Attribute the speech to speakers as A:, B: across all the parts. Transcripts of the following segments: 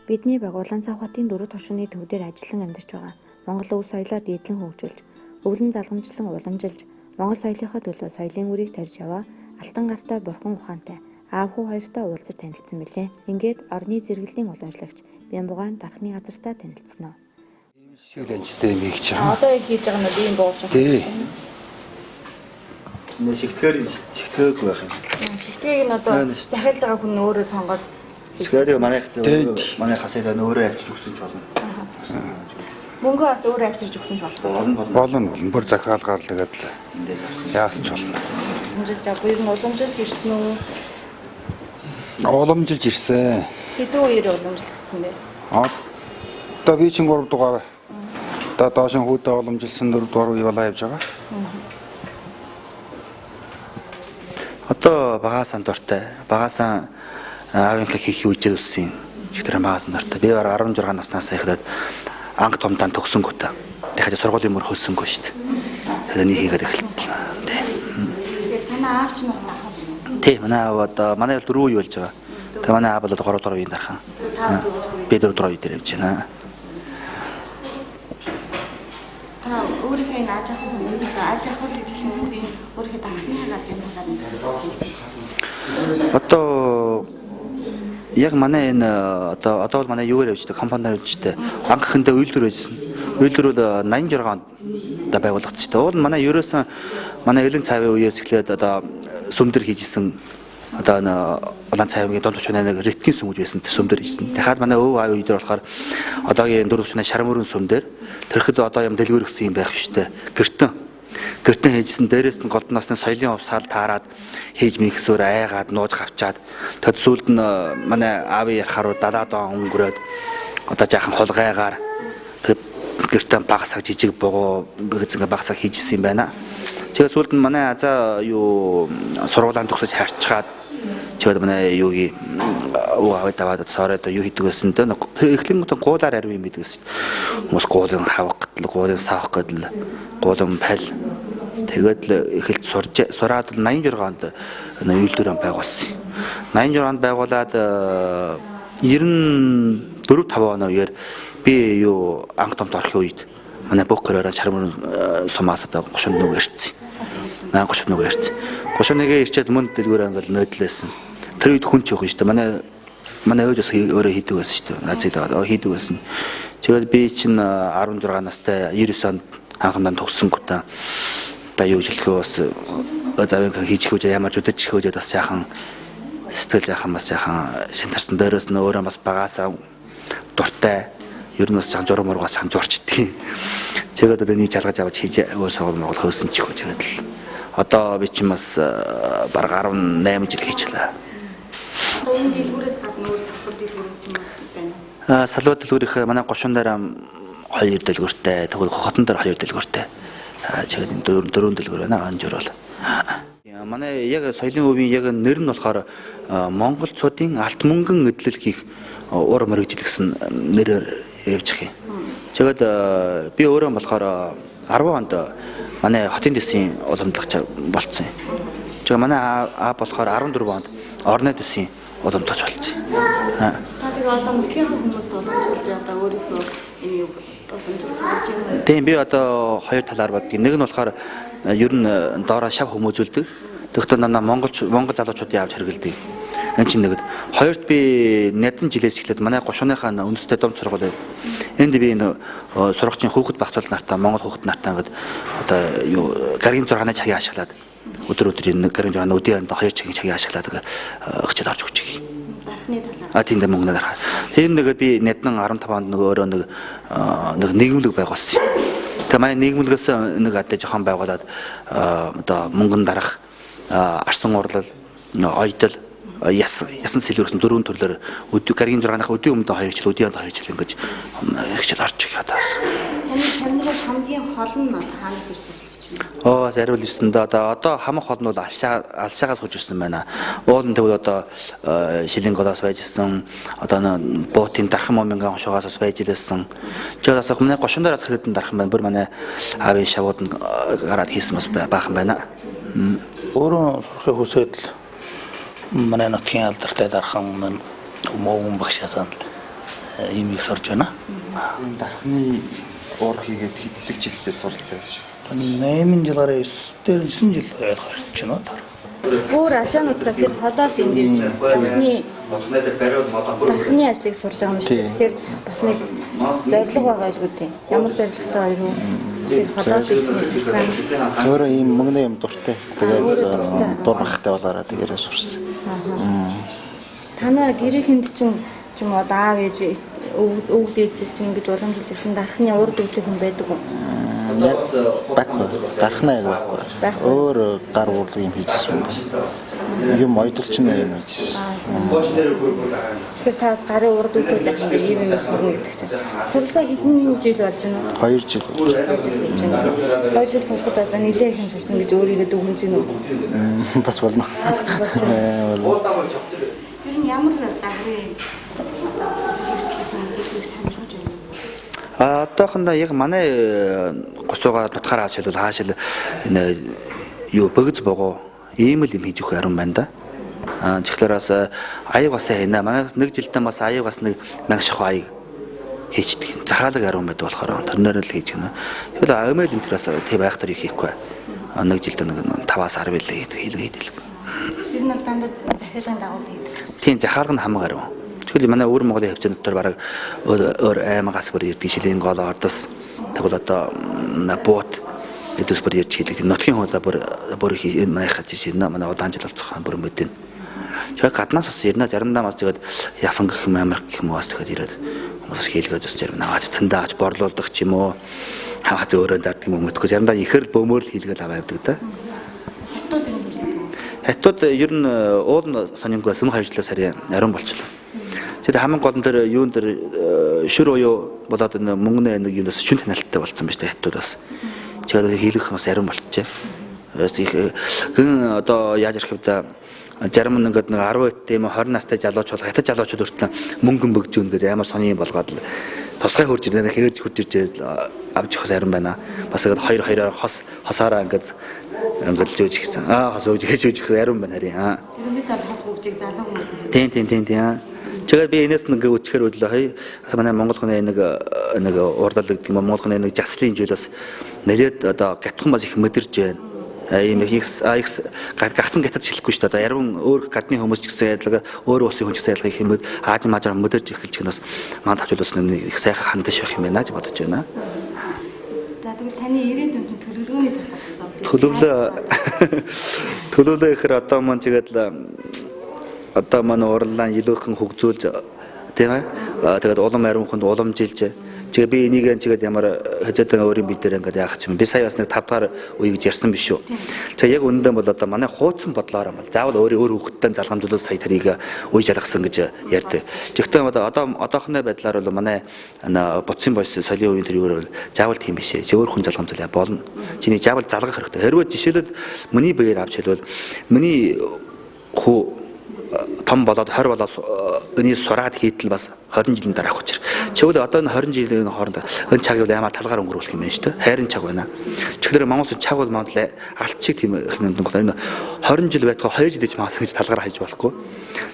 A: Бидний баг Улаанцай хотын 4 төвшинний төв дээр ажиллан амьдарч байгаа. Монгол өв соёлоо дээдлэн хөгжүүлж, өвлөн залгамжлан уламжилж, Монгол соёлынхаа төлөө соёлын үрийг тарьж яваа алтан гартай бурхан ухаантай аав хүү хоёртой уулзаж танилцсан мэлээ. Ингээд орны зэрэглэлийн уламжлагч Бямбугаан дархны газартаа танилцсан уу.
B: Ийм шиг амжилттай юм хийж байгаа.
A: Одоо яг хийж байгаа нь ийм буулж байгаа.
B: Тий.
C: Нэ шигтгээг байх юм.
A: Шигтгийг нь одоо захиалж байгаа хүн өөрөө сонгоод
C: шигтгээг манай хасаа өөрөө авчиж өгсөн ч болно.
A: мөнгөө бас өөрөө авчирж өгсөн ч болно.
B: Болно. Бүр захиалгаар л тэгээд яасан ч болно.
A: Хэмжиж яг ер нь уламжилж ирсэн үү?
B: Уламжилж ирсэн.
A: Хэдэн үеэр уламжлагдсан бэ?
B: Одоо би чинь 3 дугаар. Одоо доошин хүүдээ уламжилсан 4 дугаар үе болоо явж байгаа. Одоо багаасан дуртай. Багаасан аавынхаа хийх үжил өссөн. Шигтэрэн багаасан дуртай. Би бараг 16 наснаас эхлээд анги томтан төгсөн гутаа. Дахиад сургуулийн мөр хөссөнгөө шүү дээ. Тэгээд нэг хийгээд эхэллээ.
A: Тэгээд танай аав ч нас ахаа.
B: Тий, манай аав одоо манай 4 үе болж байгаа. Тэгээд манай аав бол 3 дугаар үеийн дархан. Би 4 дугаар үе дээр явж байна.
A: Өөрийнхөө энэ аж ахуй гэж хэлэхэд энэ өөрийнхөө дархны газрын талаар
B: Одоо яг манай энэ одоо бол манай юугаар явждаг компаниар явждаг. Анхныхандаа үйлдвэр байжсэн. Үйлдвэр бол 86 онд байгуулагдчихсан. Уул манай ерөөсөн манай элен цаавын үеэс эхлээд одоо сүмдэр хийжсэн. Одоо улаан цаавын дунд төвчнээ ретгийн сүм гэж байсан сүмдэр хийжсэн. Дахиад манай өв аав үедэр болохоор одоогийн 4 төвчнээ шармөрөн сүмдэр тэрхэд одоо юм дэлгүүр өгсөн юм байх штэ. Гэртэн хийжсэн дээрээс нь голдноос нь соёлын увсаал таарад хийж михсээр айгаад нууж хавчаад тэгэд сүүлд нь манай аавын ярахаар 70 он өнгөрөөд одоо жаахан хулгайгаар тэгэд гэртэн багсаг жижиг богоо бэгзэнгээ багсаг хийжсэн юм байна. Тэгээд сүүлд нь манай азаа юу сургуулийн төгсөж харчгаад тэгээд манай юугийн аваад даваад сороод юу хийдэг гэсэн тэ эхлэн гуулаар арив юм байдаг гэсэн. Хүмүүс гуулын хавах гэдэл, гуулын савах гэдэл, гуулын пал тэгээд л эхэлж сураад 86 онд үйлдвэр байгуулсан. 86 онд байгуулад 94-5 оны үеэр би юу анги томт орхийн үед манай бөкөрөөр чармын сумаас одоо 31 ирсэн. 31 ирсэн. 31-гээ ирчээд мөн дэлгүүр ангал нөөдлөөсөн. Тэр үед хүн ч явах шүү дээ. Манай ээж бас өөрөө хийдэг байсан шүү дээ. Азид хийдэг байсан. Тэгээд би чинь 16 настай 99 онд анхандаа төгссөн гутаа. Одоо юу хэлэхөө бас завын хийж хөөж ямар ч үдэж хөөжөд бас яахан сэтгэл яахан бас яахан шинтарсан дээрээс нь өөрөө бас багаасаа дуртай ер нь бас журам мургаас санжуурчдгийг. Тэгээд одоо нэг жалгаж аваад хийж өөр сонгол моргол хөөсөн ч хөөж тэгээд л одоо би чинь бас бараг 18 жил хийчихлээ.
A: Одоо энэ дэлгүүрээс гадна өөр салбар дэлгүүр юм байна.
B: Салбар дэлгүүрийн манай гошуун дээр 2 дэлгүүртэй, тэгвэл хотон дээр 2 дэлгүүртэй. Тэгээд 4 дэлгүүр байна анжур бол. Манай яг соёлын өвийн яг нэр нь болохоор Монголчуудын алт мөнгөн эдлэл хийх уур мөрөгжил гэсэн нэрээр явж байгаа юм. Тэгээд би өөрөө болохоор 10 онд манай хотын дэсийн уламжлагч болцсон юм. Тэгээд манай аав болохоор 14 онд орны дэсийн уламжлагч болцсон.
A: Тэгээд одоо мөрхийн хүмүүст уламжлуулж одоо өөрийнхөө энэ уламжлуулж байна.
B: Тийм би одоо хоёр талаар боддог. Нэг нь болохоор ер нь доороо шав хүмүүжүүлдэг. Тэгвэл Монгол залуучуудын авч хэрэгэлдэг. Энэ чинь нэгд. Хоёрт би нэдэн жилээс эхлээд манай гошууныхаа үндэсний дом сургууль. Энд би энэ сургагчийн хүүхэд багцуул нартаа Монгол хүүхэд нартаа ингээд одоо юу гаргийн 6-ны цагийг ашиглаад өдөр энэ гаргийн 6-ны өдийн 2 цагийн цагийг ашиглаад хичээл орж өгч байгаа.
A: Дархны талаар.
B: Тийм дээ мөнгө дарах. Тэр нэгэ би нэдэн 15 онд нөгөө өөрөө нэг нийгэмлэг байгуулсан. Тэгээ манай нийгэмлэгээс нэг адил жоохон байгуулад одоо мөнгөн дарах арсан урлал, ойдол, ясан сэлгэрсэн 4 төрлөөр гаргийн 6-ных өдийн өмнө 2 жил, өдийн 2 жил ингэж хичээл орж байгаа даас.
A: Танаас хамгийн хол нь хаанаас ирж байна?
B: Зариул ирсэн да. Одоо хамаг хол нь бол алшаагаас хурж ирсэн байна. Уул нь тэгвэл одоо шилийн голоос байж ирсэн. Одоо буутын дархан момингийн хошоогоос байж ирсэн. Жолоос манай гошуун дээрээс хэдэн дархан байна. Бүр манай аавын шавууд нь гараад хийсэн бас баахан байна.
D: Өөрөө сурахыг хүсээд манай нутгийн алдартай дархан мөн багшаасаа ийм их сурж байна.
C: Энэ дархны уур хийгээд хэддэг жилдээ сурлаа шүү.
D: 8 жил гараа 9 жил гарч байна.
A: Өөр ашаануудаас тэр холоос юм дэрж дархны ажлыг сурж байгаа юм шиг. Тэгэхээр бас нэг зорилго байгаа байлгүй дээ. Ямар зорилготой хоёр юу? Тэр холоос ирсэн байна.
C: Өөрөө ийм мөнгөний юм дуртай. Тэгээд дурмахтай болоороо тэгээрээ сурсан.
A: Танаа гэрээхэнд чинь ч юм уу аав ээж өвөг дээдсээс чинь ингэж уламжилж ирсэн дархны урд өвдөх хүн байдаг уу?
C: Яг баггүй. Дархнаа яг баггүй. Өөр гар уурд юм хийжсэн юм. Юм ойдолч нь юм хийжсэн.
A: Тэгэхээр та гарын урд өвдөх ийм юм сурна гэдэг чинь. Суралцаа хэдэн жил болж байна уу?
C: 2 жил.
A: 2 жил сурахад одоо нэлээд их юм сурсан гэж өөрийгөө дүгнэж гинөө.
C: Бас болно.
A: Тэр нь ямар загрын
B: Одоохондоо яг манай 30-уугаар нутгаар авч хэлбэл хаашил энэ юу бөгз богоо ийм л юм хийж өгөх яран байна да. Тэгэхээр бас аяг бас хийнэ. Манай нэг жилдээ бас аяг бас нэг шахуу аяг хийчдэг. Захаалга яран байд болохоор тэрнээр л хийж гэнэ. Тэгвэл омэл энэ төрөөс тийм айхтар их хийхгүй. Нэг жилдээ нэг 5-аас 10 л хийдэг.
A: Тэр нь бол дандаа захиалгын дагуу хийдэг.
B: Тийм захаалга нь хамаг яран. Тэгвэл манай өөр Монголын хөвцөн дотор бараг өөр аймагаас бүр ирдэг шилийн гол ордос тэгвэл одоо буут эдээс бүр ирж хэлдэг. Нотгийн хуудаа бүр манайхад жишээ манай удаан жил болцох бүр мэдэн. Тэгэхээр гаднаас бас ирнэ заримдаа бас тэгээд яфан гэх юм Америк гэх юм уус тэгэхэд ирээд хүмүүс хийлгээд бас зарим наваач тандааж борлуулдаг ч юм уу хаваач өөрөө зардаг юм мэдгүй заримдаа ихэр бөмөр л хийлгээд аваа явдаг да.
A: Хятад юм хэлдэг.
B: Хятад ер нь уул сонингоос нь 2 жилээс харин ариун болчихлоо. Тэгээд хамгийн гол нь тэр юун дээр шүр уяу болоод энэ мөнгөний нэг юунаас шүн танилттай болсон байж та хятадаас. Тэгээд хийлгэх бас ариун болчихжээ. Гэн одоо яаж ирэх вэ? Зарим нэг 10 тийм 20 настай залуучууд хятад залуучууд өртөө мөнгөн бөгжүүн гэж амар сони болгоод л тусгай хурж ирнэ хэрж хурж ирж авч явах ариун байна. Бас тэгээд 2-2-оор хосаараа ингээд жөөж гисэн. Хос өгж хийж ариун байна харин.
A: Тэрний тал хас бүгжийг залуу хүмүүс.
B: Тийм. Тэгээд би энэс нэг өчгөр өдлөө манай Монгол хүний нэг урдал гэдэг юм Монгол хүний нэг заслын зүйлээс нэлээд одоо гатхан бас их мэдэрж байна. Ийм их гацсан гатад шилэхгүй шүү дээ. Одоо яруу өөр гадны хүмүүс ч гэсэн ядлага өөр улсын хүн ч гэсэн ядлага их юм аажмаажаар мэдэрж эхэлж гэнээс маань тавчулаас нэг их сайхан хандаж явах юм байна гэж бодож байна.
A: За тэгвэл таны ирээдүйн төлөвлөгөөний талаас
B: төлөвлөө ихэр одоо маань тэгээд одоо манай урлаан илүүхэн хөгжүүлж тийм ээ тэгээд улам ариун хүнд уламжилж тэгээ би энийг чигээд ямар хажаадан өөрийн бид дээр ингээд яах юм би сая бас нэг 5 дахь үе гэж ярьсан биш үү. Тэгээ яг үнэндээ бол одоо манай хуудсан бодлоор юм бол заавал өөр хүүхдтэй залгамжуулалт сая тэрийг үе жалгасан гэж ярьдаг. Гэхдээ одоохны байдлаар бол манай буцын бойс соёлын үеийн тэр юу заавал тийм биш ээ. Өөр хүн залгамжуулаа болно. Чиний заавал залгах хэрэгтэй. Хэрвээ жишээлбэл миний биеэр авч хэлбэл миний хүү том болоод 20 болоод өний сураад хийтэл бас 20 жилийн дараах учир. Чигвэл одоо энэ 20 жилийн хооронд энэ цаг юу ямар талгаар өнгөрүүлэх юм байна шүү дээ. Хайрын цаг байна. Тэгэхээр Монгол цаг бол Монгол алтчиг тийм юм энэ 20 жил байтгаа 2 жил гэж маасан гэж талгаар хайж болохгүй.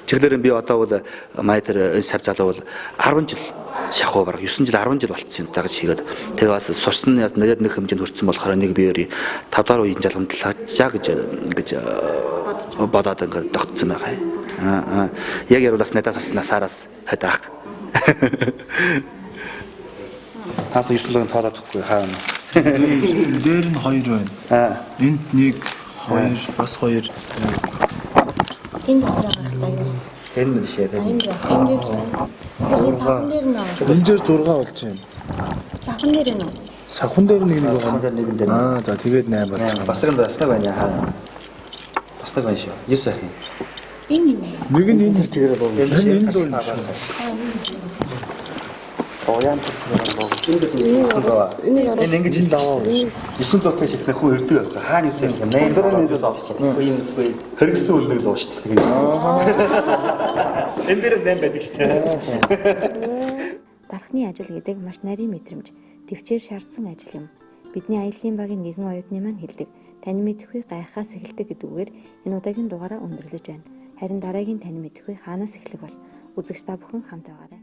B: Тэгэхээр би одоо бол май тэр энэ сав залуу бол 10 жил шахуу бараг 9 жил 10 жил болцсон таа гэж хийгээд тэгээ бас сурсан нэгэд нэг хэмжээнд хүрсэн болохоор нэг биеэр 5 дахь үеийн залгамжлаачаа гэж бодоод ингээд тогтсон байгаа юм. Яг яруулаас надаас насаараас хадах. Хаас 9 лагын тоолохгүй хаана.
E: Дээр нь 2 байна. Энд 1 2 бас 2.
A: Энд бас байгаа юм.
C: Энэ биш яа.
A: Энд сахан дээр нөө.
E: Энэ дээр 6 болж байна.
A: Сахан дээр нөө.
E: Сахан дээр нэг байгаа.
C: Сахан дээр нэгэн дээр.
E: За тэгээд 8 болж байна.
C: Бас нэг байна хаана. Бас нэг байна шүү. 9 байх юм.
A: Энэ юм.
E: Нэг нь энэ
C: чигээр боо.
E: энэ л байна.
C: Оян энэ ингэж хэл даваа. 9 дуутаа шилнэх хүү өрдөг байх. Хаана 9 юм. 8 дөрөв нэг л байна шүү дээ. Үгүй хэрэгсэн үлдэг л байна шүү дээ. Энэ дээр 8 байдаг шүү дээ.
A: Дархны ажил гэдэг маш нарийн мэдрэмж, төвчээр шаардсан ажил юм. Бидний аяллаа багийн нэгэн оюутны маань хэлдэг. Тань мэдэхгүй гайхаас эхэлдэг гэдүүгээр энэ удаагийн дугаараа өндөрлөж байна. Харин дараагийн тань мэдэхгүй хаанаас эхлэх бол үзэгч та бүхэн хамт байгаарай.